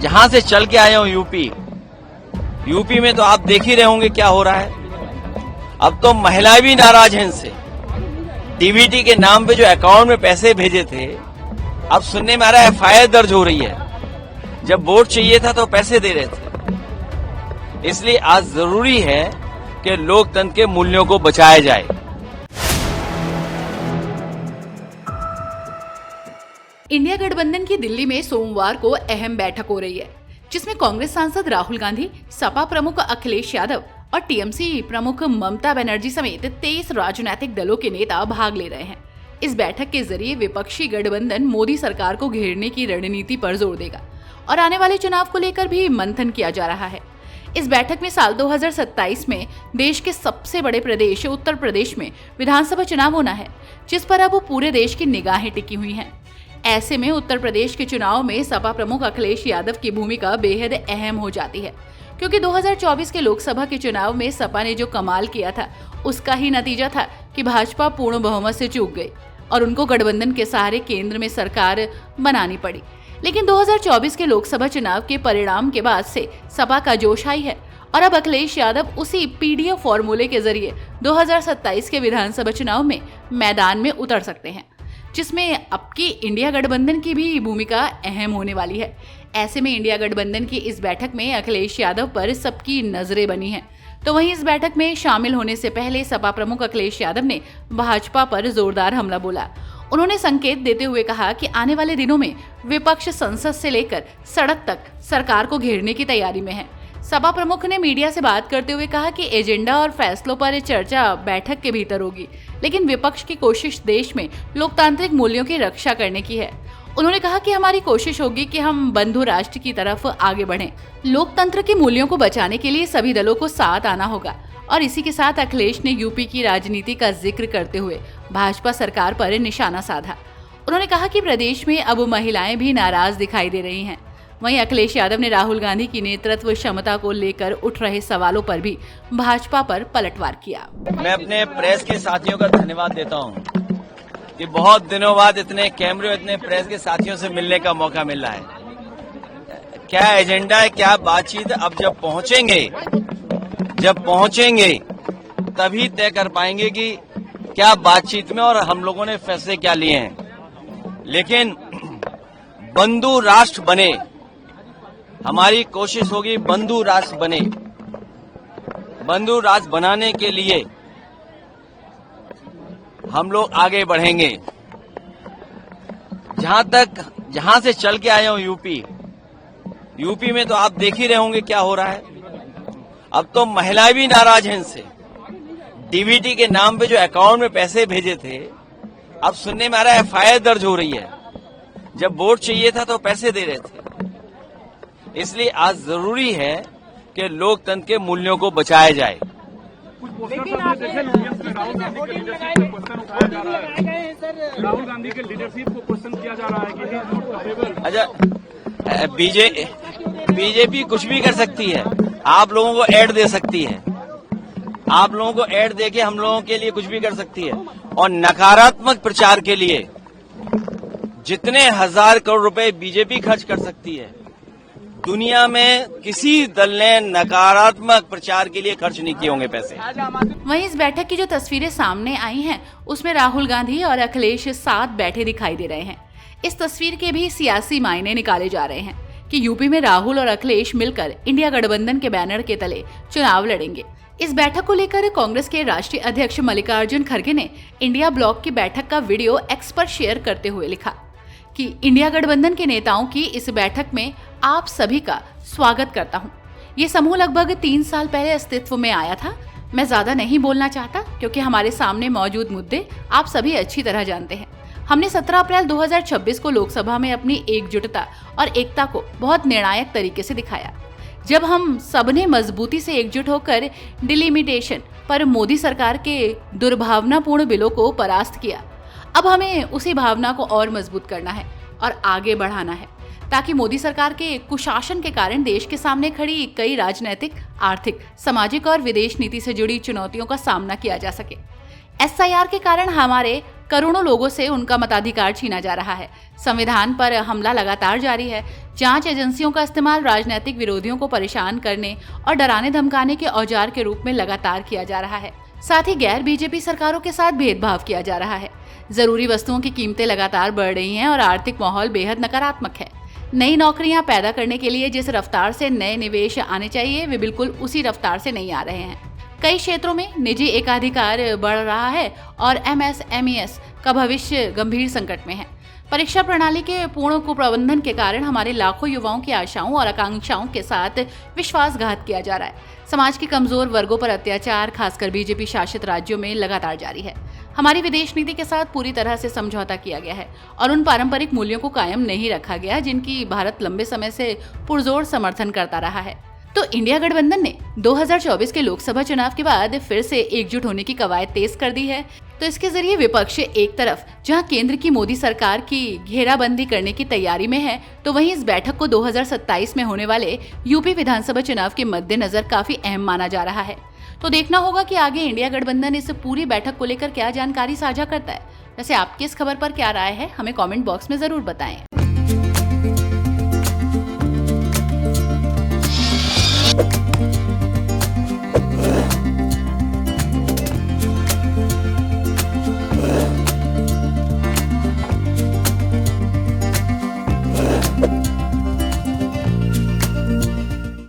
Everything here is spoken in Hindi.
जहां से चल के आए हूं यूपी में तो आप देख ही रहे होंगे क्या हो रहा है। अब तो महिलाएं भी नाराज हैं इनसे। डीबीटी के नाम पे जो अकाउंट में पैसे भेजे थे, अब सुनने में आ रहा है एफआईआर दर्ज हो रही है। जब वोट चाहिए था तो पैसे दे रहे थे। इसलिए आज जरूरी है कि लोकतंत्र के मूल्यों को बचाया जाए। इंडिया गठबंधन की दिल्ली में सोमवार को अहम बैठक हो रही है, जिसमें कांग्रेस सांसद राहुल गांधी, सपा प्रमुख अखिलेश यादव और टीएमसी प्रमुख ममता बनर्जी समेत 23 राजनीतिक दलों के नेता भाग ले रहे हैं। इस बैठक के जरिए विपक्षी गठबंधन मोदी सरकार को घेरने की रणनीति पर जोर देगा और आने वाले चुनाव को लेकर भी मंथन किया जा रहा है। इस बैठक में साल 2027 में देश के सबसे बड़े प्रदेश उत्तर प्रदेश में विधानसभा चुनाव होना है, जिस पर अब पूरे देश की निगाहें टिकी हुई हैं। ऐसे में उत्तर प्रदेश के चुनाव में सपा प्रमुख अखिलेश यादव की भूमिका बेहद अहम हो जाती है, क्योंकि 2024 के लोकसभा के चुनाव में सपा ने जो कमाल किया था, उसका ही नतीजा था कि भाजपा पूर्ण बहुमत से चूक गई और उनको गठबंधन के सहारे केंद्र में सरकार बनानी पड़ी। लेकिन 2024 के लोकसभा चुनाव के परिणाम के बाद से सपा का जोश आई है और अब अखिलेश यादव उसी पीडीएफ फॉर्मूले के जरिए 2027 के विधानसभा चुनाव में मैदान में उतर सकते हैं, जिसमें अब की इंडिया गठबंधन की भी भूमिका अहम होने वाली है। ऐसे में इंडिया गठबंधन की इस बैठक में अखिलेश यादव पर सबकी नजरें बनी हैं। तो वहीं इस बैठक में शामिल होने से पहले सपा प्रमुख अखिलेश यादव ने भाजपा पर जोरदार हमला बोला। उन्होंने संकेत देते हुए कहा कि आने वाले दिनों में विपक्ष संसद से लेकर सड़क तक सरकार को घेरने की तैयारी में है। सपा प्रमुख ने मीडिया से बात करते हुए कहा कि एजेंडा और फैसलों पर चर्चा बैठक के भीतर होगी, लेकिन विपक्ष की कोशिश देश में लोकतांत्रिक मूल्यों की रक्षा करने की है। उन्होंने कहा कि हमारी कोशिश होगी कि हम बंधु राष्ट्र की तरफ आगे बढ़ें। लोकतंत्र के मूल्यों को बचाने के लिए सभी दलों को साथ आना होगा। और इसी के साथ अखिलेश ने यूपी की राजनीति का जिक्र करते हुए भाजपा सरकार पर निशाना साधा। उन्होंने कहा कि प्रदेश में अब महिलाएं भी नाराज दिखाई दे रही हैं। वहीं अखिलेश यादव ने राहुल गांधी की नेतृत्व क्षमता को लेकर उठ रहे सवालों पर भी भाजपा पर पलटवार किया। मैं अपने प्रेस के साथियों का धन्यवाद देता हूं कि बहुत दिनों बाद इतने कैमरे, इतने प्रेस के साथियों से मिलने का मौका मिल रहा है। क्या एजेंडा है, क्या बातचीत, अब जब पहुंचेंगे तभी तय कर पाएंगे कि क्या बातचीत में और हम लोगों ने फैसले क्या लिए हैं। लेकिन बंधु राष्ट्र बने, हमारी कोशिश होगी बंधु राष्ट्र बने। बंधु राष्ट्र बनाने के लिए हम लोग आगे बढ़ेंगे। जहां से चल के आए हूं यूपी में तो आप देख ही रहे होंगे क्या हो रहा है। अब तो महिलाएं भी नाराज हैं इनसे। डीबीटी के नाम पे जो अकाउंट में पैसे भेजे थे, अब सुनने में आ रहा है एफआईआर दर्ज हो रही है। जब वोट चाहिए था तो पैसे दे रहे थे। इसलिए आज जरूरी है कि लोकतंत्र के मूल्यों को बचाया जाए। राहुल गांधी के लीडरशिप को क्वेश्चन किया जा रहा है कि अच्छा, बीजेपी कुछ भी कर सकती है। आप लोगों को ऐड दे सकती है, आप लोगों को ऐड देके हम लोगों के लिए कुछ भी कर सकती है। और नकारात्मक प्रचार के लिए जितने हजार करोड़ रुपए बीजेपी खर्च कर सकती है, दुनिया में किसी दल ने नकारात्मक प्रचार के लिए खर्च नहीं किए होंगे पैसे। वहीं इस बैठक की जो तस्वीरें सामने आई हैं, उसमें राहुल गांधी और अखिलेश साथ बैठे दिखाई दे रहे हैं। इस तस्वीर के भी सियासी मायने निकाले जा रहे हैं कि यूपी में राहुल और अखिलेश मिलकर इंडिया गठबंधन के बैनर के तले चुनाव लड़ेंगे। इस बैठक को लेकर कांग्रेस के राष्ट्रीय अध्यक्ष मल्लिकार्जुन खड़गे ने इंडिया ब्लॉक की बैठक का वीडियो एक्स पर शेयर करते हुए लिखा कि इंडिया गठबंधन के नेताओं की इस बैठक में आप सभी का स्वागत करता हूं। ये समूह लगभग 3 साल पहले अस्तित्व में आया था। मैं ज्यादा नहीं बोलना चाहता क्योंकि हमारे सामने मौजूद मुद्दे आप सभी अच्छी तरह जानते हैं। हमने 17 अप्रैल 2026 को लोकसभा में अपनी एकजुटता और एकता को बहुत निर्णायक तरीके से दिखाया, जब हम सबने मजबूती से एकजुट होकर डिलिमिटेशन पर मोदी सरकार के दुर्भावनापूर्ण बिलों को परास्त किया। अब हमें उसी भावना को और मजबूत करना है और आगे बढ़ाना है, ताकि मोदी सरकार के कुशासन के कारण देश के सामने खड़ी कई राजनीतिक, आर्थिक, सामाजिक और विदेश नीति से जुड़ी चुनौतियों का सामना किया जा सके। एसआईआर के कारण हमारे करोड़ों लोगों से उनका मताधिकार छीना जा रहा है। संविधान पर हमला लगातार जारी है। जांच एजेंसियों का इस्तेमाल राजनीतिक विरोधियों को परेशान करने और डराने धमकाने के औजार के रूप में लगातार किया जा रहा है। साथ ही गैर बीजेपी सरकारों के साथ भेदभाव किया जा रहा है। जरूरी वस्तुओं की कीमतें लगातार बढ़ रही हैं और आर्थिक माहौल बेहद नकारात्मक है। नई नौकरियां पैदा करने के लिए जिस रफ्तार से नए निवेश आने चाहिए, वे बिल्कुल उसी रफ्तार से नहीं आ रहे हैं। कई क्षेत्रों में निजी एकाधिकार बढ़ रहा है और MSMEs का भविष्य गंभीर संकट में है। परीक्षा प्रणाली के पूर्ण कुप्रबंधन के कारण हमारे लाखों युवाओं की आशाओं और आकांक्षाओं के साथ विश्वासघात किया जा रहा है। समाज के कमजोर वर्गों पर अत्याचार, खासकर बीजेपी शासित राज्यों में लगातार जारी है। हमारी विदेश नीति के साथ पूरी तरह से समझौता किया गया है और उन पारंपरिक मूल्यों को कायम नहीं रखा गया जिनकी भारत लंबे समय से पुरजोर समर्थन करता रहा है। तो इंडिया गठबंधन ने 2024 के लोकसभा चुनाव के बाद फिर से एकजुट होने की कवायद तेज कर दी है। तो इसके जरिए विपक्ष एक तरफ जहां केंद्र की मोदी सरकार की घेराबंदी करने की तैयारी में है, तो वहीं इस बैठक को 2027 में होने वाले यूपी विधानसभा चुनाव के मद्देनजर काफी अहम माना जा रहा है। तो देखना होगा कि आगे इंडिया गठबंधन इस पूरी बैठक को लेकर क्या जानकारी साझा करता है। वैसे आपकी इस खबर पर क्या राय है, हमें कमेंट बॉक्स में जरूर बताएं।